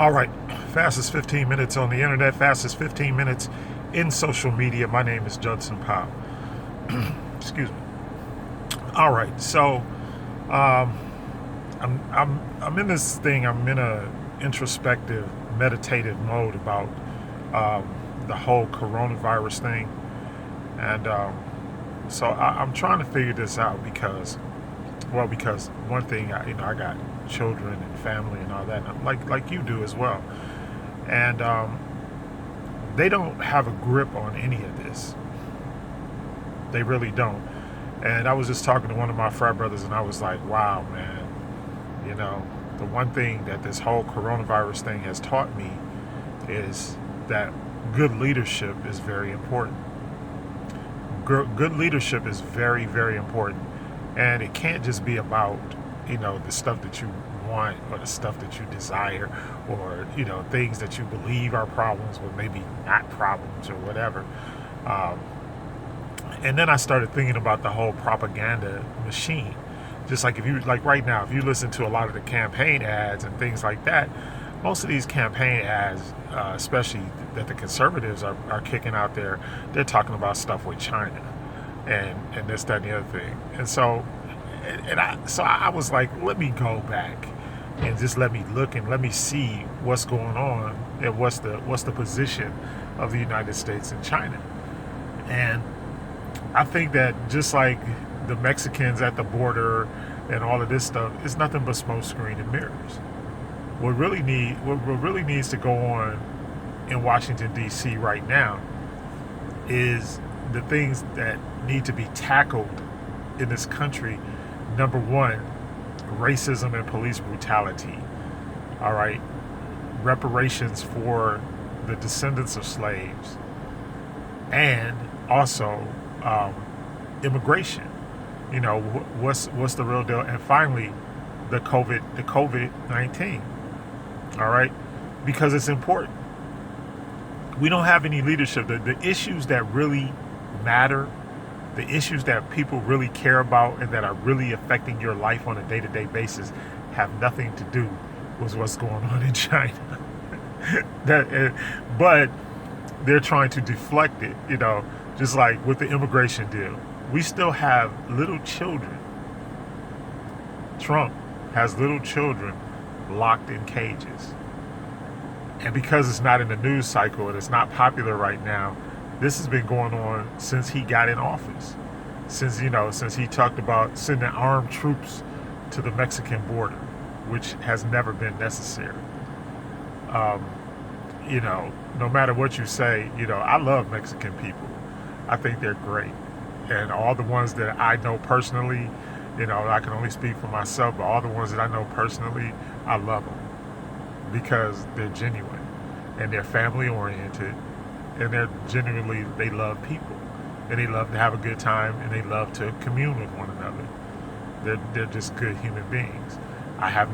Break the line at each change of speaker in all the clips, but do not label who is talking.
All right, fastest 15 minutes on the internet, fastest 15 minutes in social media. My name is Judson Powell. Excuse me. All right, so um, I'm in this thing. I'm in a introspective, meditative mode about the whole coronavirus thing, and so I'm trying to figure this out because one thing, I got children and family and all that, and like you do as well, and they don't have a grip on any of this. They really don't. And I was just talking to one of my frat brothers, and I was like, "Wow, man! You know, the one thing that this whole coronavirus thing has taught me is that good leadership is very important. Good leadership is very, very important, and it can't just be about the stuff that you want or the stuff that you desire or things that you believe are problems or maybe not problems or whatever." Um, and then I started thinking about the whole propaganda machine. Just like like right now, if you listen to a lot of the campaign ads and things like that, most of these campaign ads, especially that the conservatives are kicking out there, they're talking about stuff with China and this, that, and the other thing. And so, I was like, let me go back and just let me look and let me see what's going on and what's the position of the United States and China. And I think that just like the Mexicans at the border and all of this stuff, it's nothing but smoke screen and mirrors. What really needs to go on in Washington D.C. right now is the things that need to be tackled in this country. Number one, racism and police brutality. All right, reparations for the descendants of slaves, and also immigration. What's the real deal? And finally, the COVID-19. All right, because it's important. We don't have any leadership. The issues that really matter, the issues that people really care about and that are really affecting your life on a day-to-day basis, have nothing to do with what's going on in China. But they're trying to deflect it. Just like with the immigration deal, we still have little children. Trump has little children locked in cages. And because it's not in the news cycle and it's not popular right now, this has been going on since he got in office. Since he talked about sending armed troops to the Mexican border, which has never been necessary. Um, no matter what you say, I love Mexican people. I think they're great. And all the ones that I know personally, I can only speak for myself, but all the ones that I know personally, I love them because they're genuine and they're family oriented and they love people and they love to have a good time and they love to commune with one another. They're just good human beings. I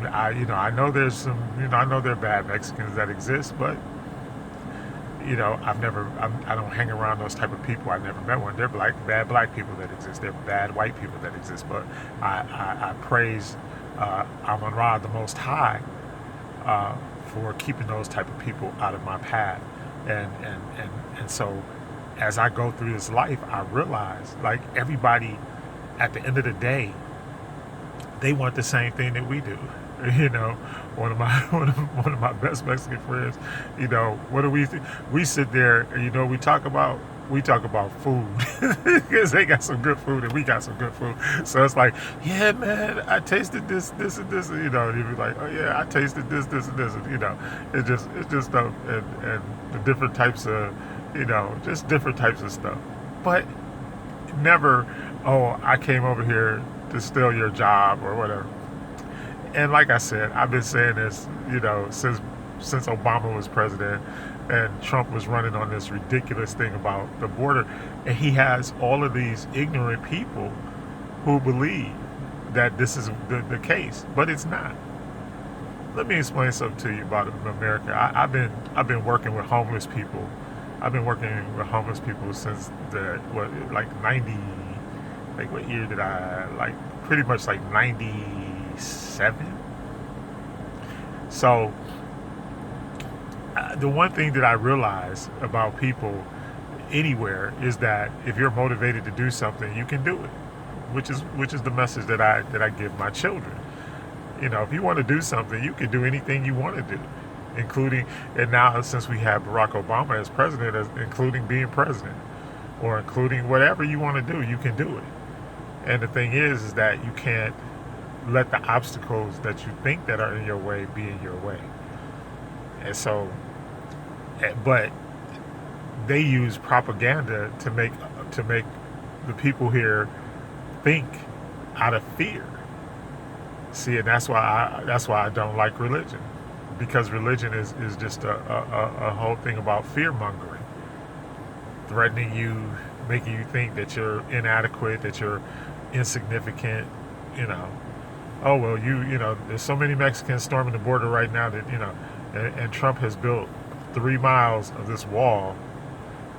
know there's some, I know there are bad Mexicans that exist, but I don't hang around those type of people. I never met one. They're bad black people that exist. They're bad white people that exist. But I praise Amon Ra, the Most High, for keeping those type of people out of my path. And so, as I go through this life, I realize, like everybody, at the end of the day, they want the same thing that we do. One of my best Mexican friends. What do we? We sit there, and we talk about food because they got some good food and we got some good food. So it's like, yeah, man, I tasted this, and this. And you'd be like, oh yeah, I tasted this, and this. It's just stuff and the different types of, just different types of stuff. But never, oh, I came over here to steal your job or whatever. And like I said, I've been saying this, since Obama was president and Trump was running on this ridiculous thing about the border. And he has all of these ignorant people who believe that this is the case, but it's not. Let me explain something to you about America. I've been working with homeless people. I've been working with homeless people since what year did I, pretty much 97. So the one thing that I realize about people anywhere is that if you're motivated to do something, you can do it, which is the message that I give my children. If you want to do something, you can do anything you want to do, including, and now since we have Barack Obama as president, including being president, or including whatever you want to do, you can do it. And the thing is that you can't let the obstacles that you think that are in your way be in your way. And so, but they use propaganda to make the people here think out of fear. See, and that's why I don't like religion, because religion is just a whole thing about fear mongering, threatening you, making you think that you're inadequate, that you're insignificant. Oh well, there's so many Mexicans storming the border right now that and Trump has built 3 miles of this wall,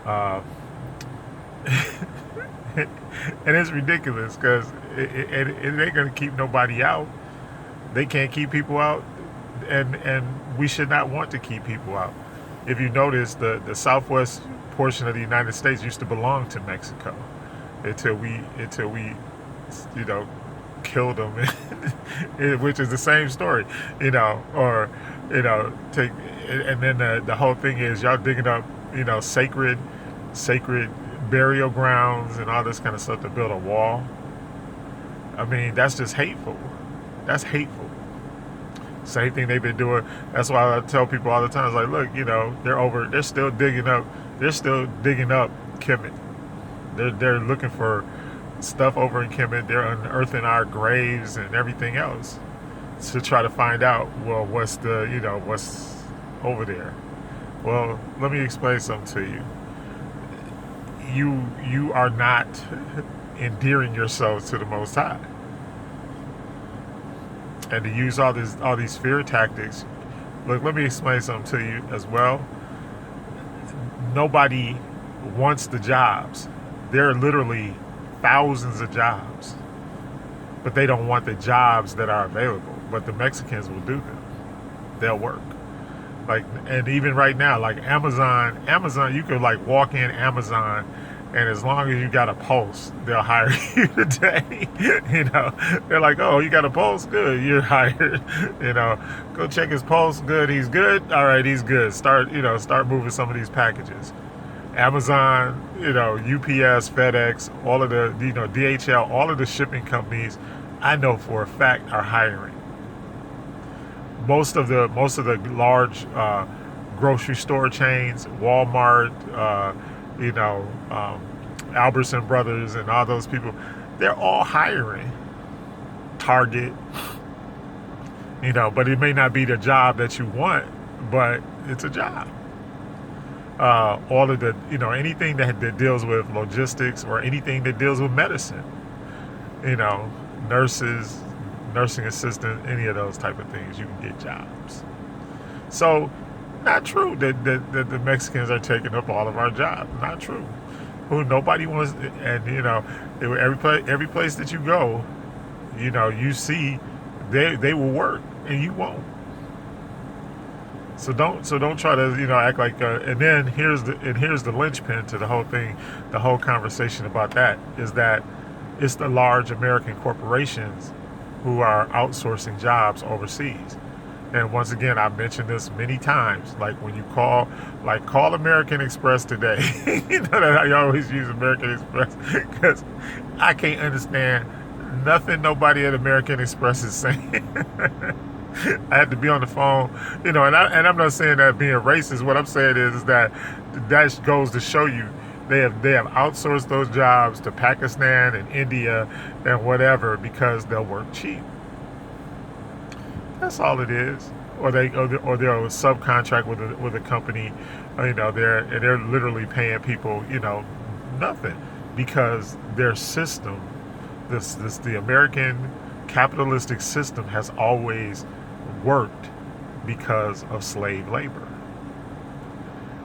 and it's ridiculous because it ain't gonna keep nobody out. They can't keep people out, and we should not want to keep people out. If you notice, the southwest portion of the United States used to belong to Mexico until we killed them, which is the same story, or take, and then the whole thing is y'all digging up sacred burial grounds and all this kind of stuff to build a wall. I mean, that's just hateful. That's hateful. Same thing they've been doing. That's why I tell people all the time, it's like, look, they're still digging up Kemet. They're looking for stuff over in Kemet. They're unearthing our graves and everything else to try to find out, well, what's over there. Well, let me explain something to you. You are not endearing yourselves to the Most High. And to use all these fear tactics. Look, let me explain something to you as well. Nobody wants the jobs. There are literally thousands of jobs, but they don't want the jobs that are available. But the Mexicans will do them. They'll work. And even right now, like Amazon, you could walk in Amazon, and as long as you got a pulse, they'll hire you today. They're like, oh, you got a pulse? Good, you're hired. Go check his pulse. Good, he's good. All right, he's good. Start moving some of these packages. Amazon, UPS, FedEx, all of the, DHL, all of the shipping companies, I know for a fact are hiring. Most of the large grocery store chains, Walmart, Albertson Brothers and all those people, they're all hiring. Target, but it may not be the job that you want, but it's a job. All of the, anything that deals with logistics or anything that deals with medicine, nurses, nursing assistant, any of those type of things, you can get jobs. So, not true that the Mexicans are taking up all of our jobs. Not true. Nobody wants, and every place that you go, you see they will work and you won't. So don't try to act like. And then here's the linchpin to the whole thing, the whole conversation about that is that it's the large American corporations who are outsourcing jobs overseas. And once again, I've mentioned this many times. Like when you call American Express today, that I always use American Express because I can't understand nothing nobody at American Express is saying. I had to be on the phone, and I'm not saying that being racist. What I'm saying is that goes to show you they have outsourced those jobs to Pakistan and India and whatever because they'll work cheap. That's all it is. Or they'll subcontract with a company, they're literally paying people, nothing, because their system, the American capitalistic system has always worked because of slave labor.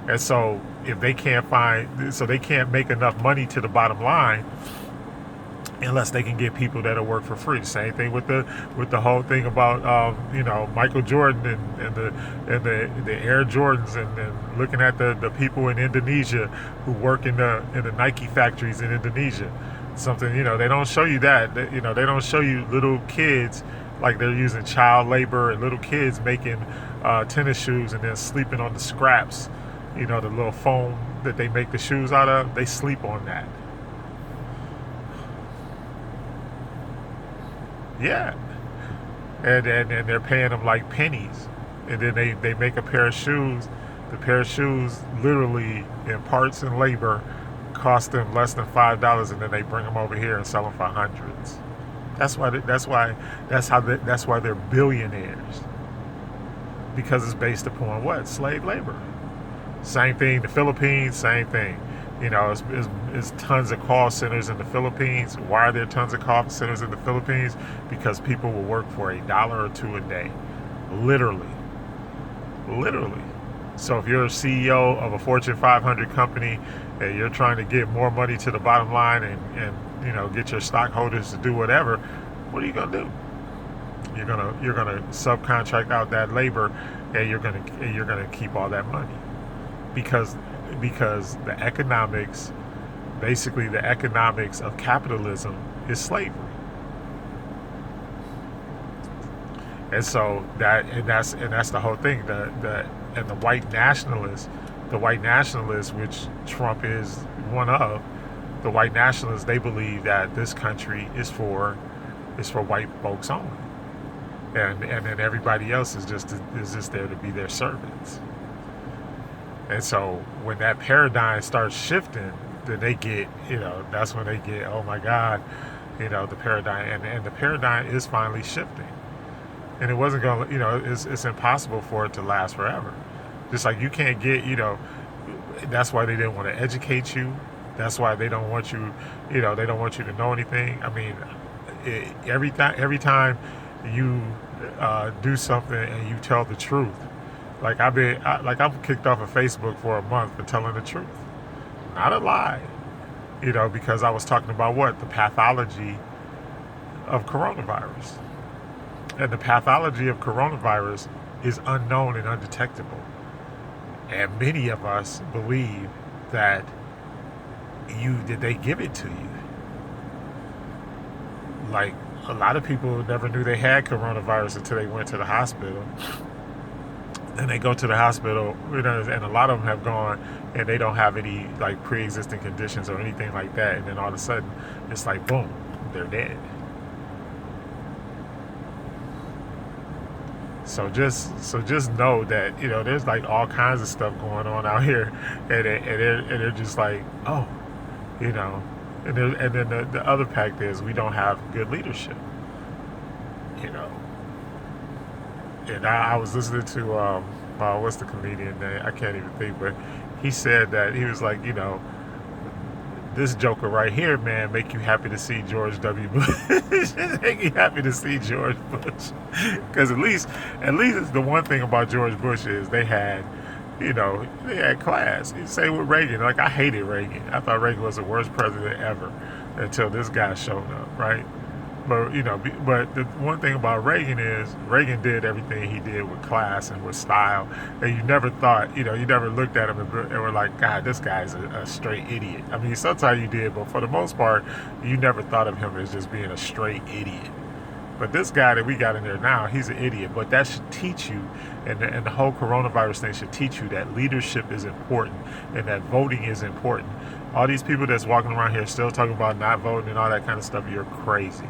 And so if they can't make enough money to the bottom line, unless they can get people that'll work for free. Same thing with the whole thing about Michael Jordan and the Air Jordans, and looking at the people in Indonesia who work in the Nike factories in Indonesia. Something, they don't show you that. They don't show you little kids, like they're using child labor, and little kids making tennis shoes and then sleeping on the scraps. The little foam that they make the shoes out of, they sleep on that. Yeah. And they're paying them like pennies. And then they make a pair of shoes. The pair of shoes, literally, in parts and labor, cost them less than $5, and then they bring them over here and sell them for hundreds. That's why they're billionaires. Because it's based upon what? Slave labor. Same thing, the Philippines, same thing. It's tons of call centers in the Philippines. Why are there tons of call centers in the Philippines? Because people will work for $1 or $2 a day. Literally. So if you're a CEO of a Fortune 500 company and you're trying to get more money to the bottom line and get your stockholders to do whatever, what are you gonna do? You're gonna subcontract out that labor, and you're gonna keep all that money. Because the economics of capitalism is slavery. And so that's the whole thing. The white nationalists, which Trump is one of, the white nationalists, they believe that this country is for white folks only. And then everybody else is just there to be their servants. And so when that paradigm starts shifting, then they get, that's when they get, oh my God, the paradigm, and the paradigm is finally shifting. And it wasn't going to, it's impossible for it to last forever. Just like you can't get, that's why they didn't want to educate you. That's why they don't want you, they don't want you to know anything. I mean, every time you do something and you tell the truth, like I'm kicked off of Facebook for a month for telling the truth, not a lie, because I was talking about the pathology of coronavirus, and the pathology of coronavirus is unknown and undetectable, and many of us believe that they give it to you. Like a lot of people never knew they had coronavirus until they went to the hospital. And they go to the hospital, and a lot of them have gone, and they don't have any like pre-existing conditions or anything like that. And then all of a sudden, it's like boom, they're dead. So just know that there's like all kinds of stuff going on out here, and they're just like, oh, and then the other fact is we don't have good leadership. And I was listening to what's the comedian name? I can't even think, but he said that he was like, this joker right here, man, make you happy to see George W. Bush. Make you happy to see George Bush, because at least the one thing about George Bush is they had class. Same with Reagan. Like I hated Reagan. I thought Reagan was the worst president ever until this guy showed up, right? But but the one thing about Reagan is Reagan did everything he did with class and with style, and you never thought, you never looked at him and were like, God, this guy's a straight idiot. I mean, sometimes you did, but for the most part, you never thought of him as just being a straight idiot. But this guy that we got in there now, he's an idiot. But that should teach you, and the whole coronavirus thing should teach you that leadership is important and that voting is important. All these people that's walking around here still talking about not voting and all that kind of stuff, you're crazy.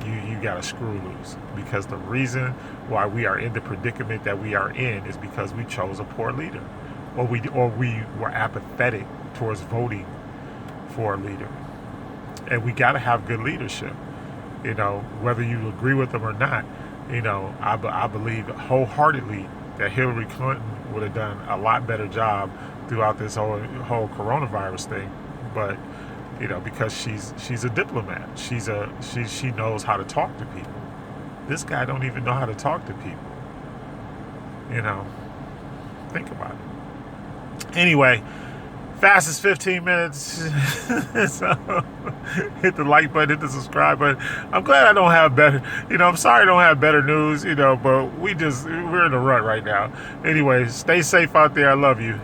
You got to screw loose, because the reason why we are in the predicament that we are in is because we chose a poor leader, or we were apathetic towards voting for a leader. And we got to have good leadership, whether you agree with them or not. I believe wholeheartedly that Hillary Clinton would have done a lot better job throughout this whole coronavirus thing, but because she's a diplomat. She knows how to talk to people. This guy don't even know how to talk to people. Think about it. Anyway, fastest 15 minutes. So hit the like button, hit the subscribe button. I'm glad I don't have better, I'm sorry I don't have better news, but we're in a rut right now. Anyway, stay safe out there. I love you.